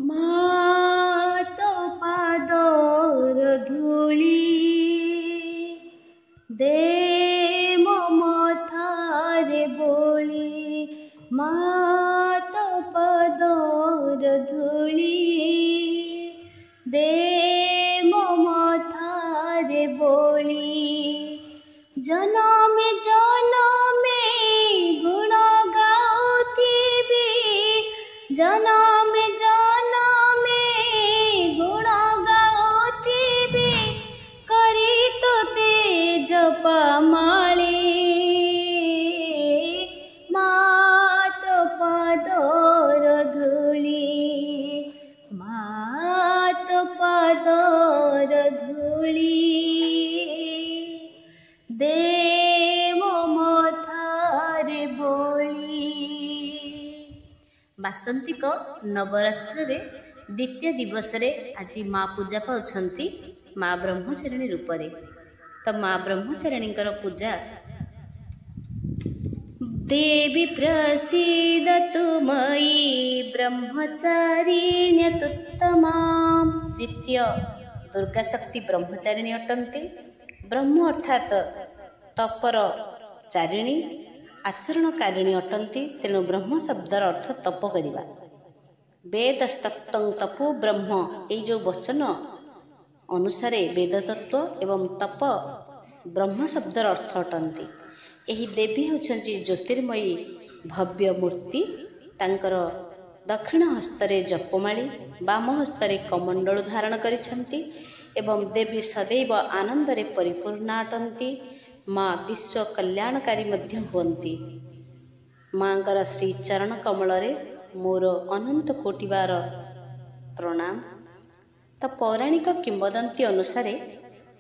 ମା ତୋ ପାଦର ଧୂଳି ଦେ ମୋ ମଥାରେ ବୋଳି, ମା ତୋ ପାଦର ଧୂଳି ଦେ ମୋ ମଥାରେ ବୋଳି। ଜନମେ ଜନମେ ଗୁଣ ଗାଉଥିବି, ଜନମେ ଜନମେ ଗୁଣ ଗାଉଥିବି, କରି ତୋତେ ଜପମାଳି। ମା ତୋ ପାଦର ଧୂଳି, ମା ତୋ ପାଦର ଧୂଳି ଦେ ମୋ ମଥାରେ ବୋଳି। ବାସନ୍ତିକ ନବରାତ୍ରରେ ଦ୍ୱିତୀୟ ଦିବସରେ ଆଜି ମା ପୂଜା ପାଉଛନ୍ତି ମା ବ୍ରହ୍ମଚାରିଣୀ ରୂପରେ। ତ ମା ବ୍ରହ୍ମଚାରିଣୀଙ୍କର ପୂଜା ଦେବୀ ପ୍ରସିଦତୁ ମୟି ବ୍ରହ୍ମଚାରିଣ୍ୟତୁତ୍ତମା। ଦ୍ୱିତୀୟ ଦୁର୍ଗା ଶକ୍ତି ବ୍ରହ୍ମଚାରିଣୀ ଅଟନ୍ତି। ବ୍ରହ୍ମ ଅର୍ଥାତ୍ ତପର ଚାରିଣୀ, ଆଚରଣକାରିଣୀ ଅଟନ୍ତି। ତେଣୁ ବ୍ରହ୍ମ ଶବ୍ଦର ଅର୍ଥ ତପ କରିବା। ବେଦସ୍ତପ୍ତଂ ତପୋ ବ୍ରହ୍ମ, ଏଇ ଯେଉଁ ବଚନ ଅନୁସାରେ ବେଦ ତତ୍ଵ ଏବଂ ତପ ବ୍ରହ୍ମ ଶବ୍ଦର ଅର୍ଥ ଅଟନ୍ତି। ଏହି ଦେବୀ ହେଉଛନ୍ତି ଜ୍ୟୋତିର୍ମୟୀ ଭବ୍ୟ ମୂର୍ତ୍ତି। ତାଙ୍କର ଦକ୍ଷିଣ ହସ୍ତରେ ଜପମାଳି, ବାମ ହସ୍ତରେ କମଣ୍ଡଳୁ ଧାରଣ କରିଛନ୍ତି ଏବଂ ଦେବୀ ସଦୈବ ଆନନ୍ଦରେ ପରିପୂର୍ଣ୍ଣା ଅଟନ୍ତି। ମା ବିଶ୍ୱ କଲ୍ୟାଣକାରୀ ମଧ୍ୟ ହୁଅନ୍ତି। ମାଙ୍କର ଶ୍ରୀଚରଣ କମଳରେ ମୋର ଅନନ୍ତ କୋଟିବାର ପ୍ରଣାମ। ତ ପୌରାଣିକ କିମ୍ବଦନ୍ତୀ ଅନୁସାରେ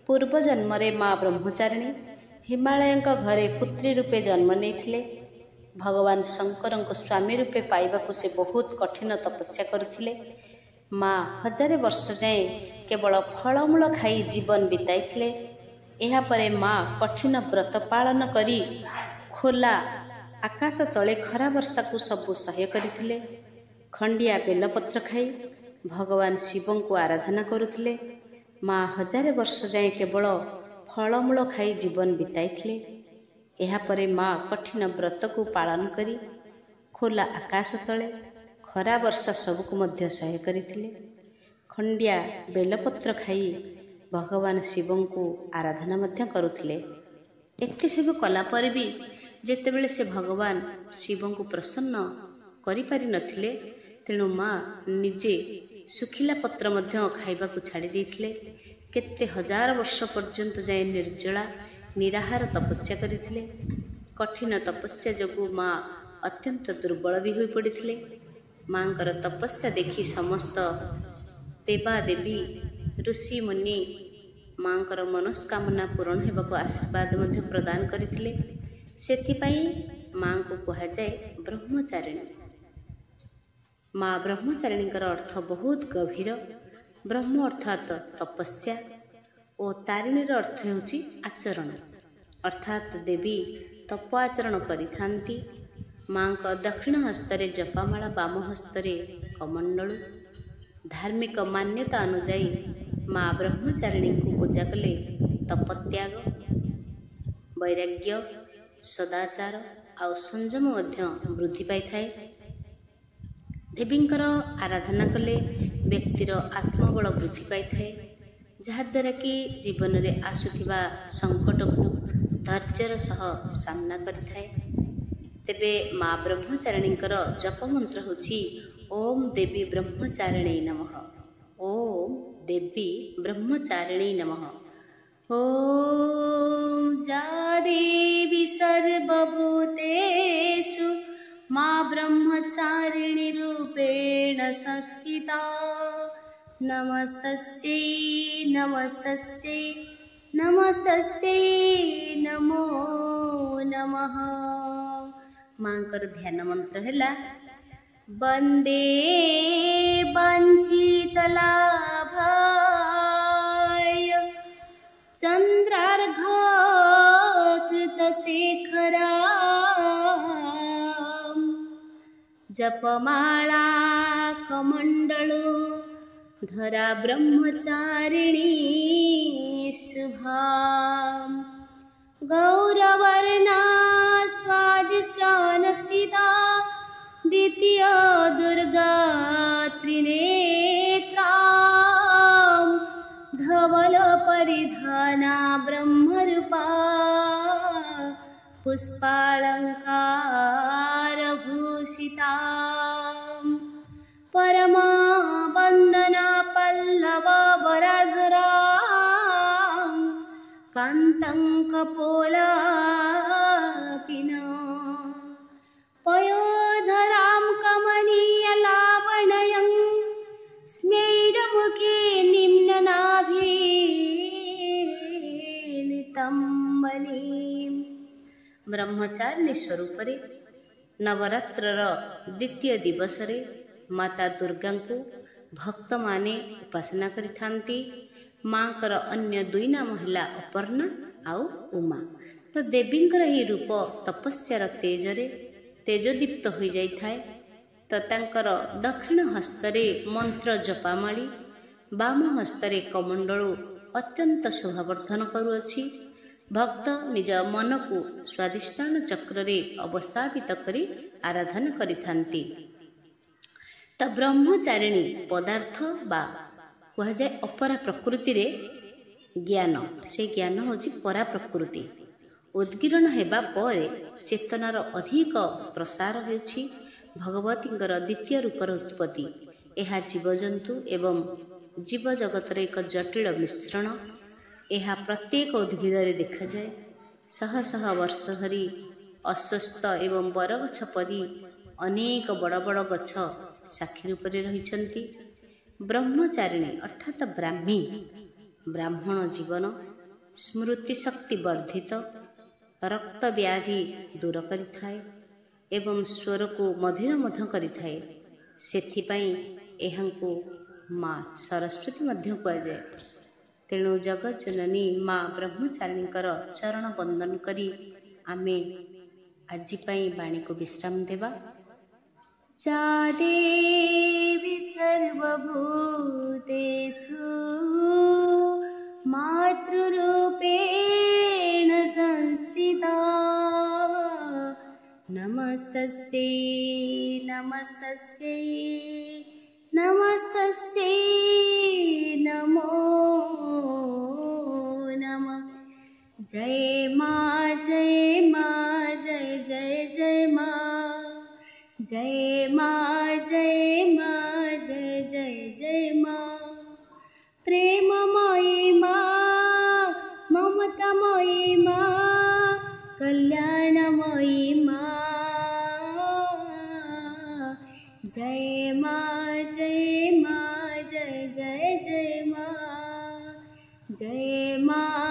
ପୂର୍ବ ଜନ୍ମରେ ମା ବ୍ରହ୍ମଚାରିଣୀ ହିମାଳୟଙ୍କ ଘରେ ପୁତ୍ରୀ ରୂପେ ଜନ୍ମ ନେଇଥିଲେ। ଭଗବାନ ଶଙ୍କରଙ୍କୁ ସ୍ୱାମୀ ରୂପେ ପାଇବାକୁ ସେ ବହୁତ କଠିନ ତପସ୍ୟା କରିଥିଲେ। ମା 1000 ବର୍ଷ ଯାଏଁ କେବଳ ଫଳମୂଳ ଖାଇ ଜୀବନ ବିତାଇଥିଲେ। ଏହାପରେ ମା କଠିନ ବ୍ରତ ପାଳନ କରି ଖୋଲା ଆକାଶ ତଳେ ଖରା ବର୍ଷାକୁ ସବୁ ସହ୍ୟ କରିଥିଲେ। ଖଣ୍ଡିଆ ବେଲପତ୍ର ଖାଇ ଭଗବାନ ଶିବଙ୍କୁ ଆରାଧନା କରୁଥିଲେ। ମା 1000 ବର୍ଷ ଯାଏଁ କେବଳ ଫଳମୂଳ ଖାଇ ଜୀବନ ବିତାଇଥିଲେ। ଏହାପରେ ମା କଠିନ ବ୍ରତକୁ ପାଳନ କରି ଖୋଲା ଆକାଶ ତଳେ ଖରା ବର୍ଷା ସବୁକୁ ମଧ୍ୟ ସହ୍ୟ କରିଥିଲେ। ଖଣ୍ଡିଆ ବେଲପତ୍ର ଖାଇ ଭଗବାନ ଶିବଙ୍କୁ ଆରାଧନା ମଧ୍ୟ କରୁଥିଲେ। ଏତେ ସବୁ କଲା ପରେ ବି ଯେତେବେଳେ ସେ ଭଗବାନ ଶିବଙ୍କୁ ପ୍ରସନ୍ନ କରିପାରିନଥିଲେ, ତେଣୁ ମା ନିଜେ ଶୁଖିଲା ପତ୍ର ମଧ୍ୟ ଖାଇବାକୁ ଛାଡ଼ି ଦେଇଥିଲେ। କେତେ 1000 ବର୍ଷ ପର୍ଯ୍ୟନ୍ତ ଯାଏଁ ନିର୍ଜଳା ନିରାହାର ତପସ୍ୟା କରିଥିଲେ। କଠିନ ତପସ୍ୟା ଯୋଗୁଁ ମା ଅତ୍ୟନ୍ତ ଦୁର୍ବଳ ବି ହୋଇପଡ଼ିଥିଲେ। ମାଙ୍କର ତପସ୍ୟା ଦେଖି ସମସ୍ତ ଦେବାଦେବୀ ଋଷି ମୁନି ମାଙ୍କର ମନସ୍କାମନା ପୂରଣ ହେବାକୁ ଆଶୀର୍ବାଦ ମଧ୍ୟ ପ୍ରଦାନ କରିଥିଲେ। ସେଥିପାଇଁ ମାଙ୍କୁ କୁହାଯାଏ ବ୍ରହ୍ମଚାରିଣୀ। ମା ବ୍ରହ୍ମଚାରିଣୀଙ୍କର ଅର୍ଥ ବହୁତ ଗଭୀର। ବ୍ରହ୍ମ ଅର୍ଥାତ୍ ତପସ୍ୟା ଓ ତାରିଣୀର ଅର୍ଥ ହେଉଛି ଆଚରଣ, ଅର୍ଥାତ୍ ଦେବୀ ତପ ଆଚରଣ କରିଥାନ୍ତି। ମାଙ୍କ ଦକ୍ଷିଣ ହସ୍ତରେ ଜପାମାଳା, ବାମ ହସ୍ତରେ କମଣ୍ଡଳୁ। ଧାର୍ମିକ ମାନ୍ୟତା ଅନୁଯାୟୀ ମା ବ୍ରହ୍ମଚାରିଣୀଙ୍କୁ ପୂଜା କଲେ ତପତ୍ୟାଗ, ବୈରାଗ୍ୟ, ସଦାଚାର ଆଉ ସଂଯମ ମଧ୍ୟ ବୃଦ୍ଧି ପାଇଥାଏ। ଦେବୀଙ୍କର ଆରାଧନା କଲେ ବ୍ୟକ୍ତିର ଆତ୍ମବଳ ବୃଦ୍ଧି ପାଇଥାଏ, ଯାହାଦ୍ୱାରା କି ଜୀବନରେ ଆସୁଥିବା ସଙ୍କଟକୁ ଧୈର୍ଯ୍ୟର ସହ ସାମ୍ନା କରିଥାଏ। ତେବେ ମା ବ୍ରହ୍ମଚାରିଣୀଙ୍କର ଜପମନ୍ତ୍ର ହେଉଛି ଓମ୍ ଦେବୀ ବ୍ରହ୍ମଚାରିଣୀ ନମଃ। ଓମ୍ ଦେବୀ ବ୍ରହ୍ମଚାରିଣୀ ନମଃ। ଓମ୍ ଯା ଦେବୀ ସର୍ବଭୂତେଷୁ ମା ବ୍ରହ୍ମଚାରିଣୀ ରୂପେଣ ସଂସ୍ଥିତା। ନମସ୍ତସ୍यै ନମସ୍ତସ୍यै ନମସ୍ତସ୍यै ନମୋ ନମଃ। ମାଙ୍କର ଧ୍ୟାନ ମନ୍ତ୍ର ହେଲା ବନ୍ଦେ ବାଞ୍ଛିତଲାଭାୟ ଚନ୍ଦ୍ରାର୍ଘ କୃତଶେଖରା जपमाळा कमंडलू धरा ब्रह्मचारिणी शुभा गौरवर्णा स्वादिष्टानस्थिता द्वितीय दुर्गा त्रिनेत्रा धवल परिधाना ब्रह्मरूपा पुष्पालंकार भूषिता परमा वंदना पल्लव वरधरा कांतं कपोलापिना पयोधरां कमनीयलावण्यं स्मेरमुखे निम्ननाभिनितम्बनीं ब्रह्मचारिणी स्वरूपरे नवरात्रर द्वितीय दिवसरे माता दुर्गा को भक्त माने उपासना करिथांती। माँकर अन्य दुई नाम है अपर्णा आउ उमा। तो देवींकर ही रूप तपस्यार तेजरे तेजदीप्त हो जाए। तो तांकर दक्षिण हस्तरे मंत्र जपामाली बाम हस्तरे कमंडलू अत्यंत शोभावर्धन करुअछि। भक्त निज मन को स्वादिष्टान चक्रे अवस्थापित करी आराधना करिथांती। तो ब्रह्मचारिणी पदार्थ बा कह जाए अपरा प्रकृति रे ज्ञान, से ज्ञान होची परा प्रकृति। उद्गीरण हेबा परे चेतनार अधिक प्रसार होछि भगवतींकर द्वितीय रूपर उत्पत्ति। यह जीवजंतु एवं जीव जगतर एक जटिल मिश्रण। यह प्रत्येक उद्भिद देखा जाए। शह शह वर्ष धरी अस्वस्थ एवं बरगछ परी अनेक बड़ बड़ गछ साक्षी रूप से रही। ब्रह्मचारिणी अर्थात ब्राह्मी ब्राह्मण जीवन स्मृति शक्ति वर्धित रक्त व्याधि दूर करिथाए एवं स्वर को मधुर मध्य करिथाए। सेथिपाई एहांकु माँ सरस्वती मध्य कहुए। तेणु जगत जननी माँ ब्रह्मचारिणीकर चरण वंदन करी आमे आजिपाई वाणी को विश्राम देवा। जा देवी सर्वभूतेषु मातृरूपेण संस्थिता नमस्तस्यै नमस्तस्यै नमस्तस्यै नमो नमः। जय माँ जय माँ जय जय जय माँ जय माँ जय माँ जय जय जय माँ। प्रेममयी माँ ममतामयी माँ कल्याणमयी माँ। जय माँ जय माँ जय जय जय माँ जय माँ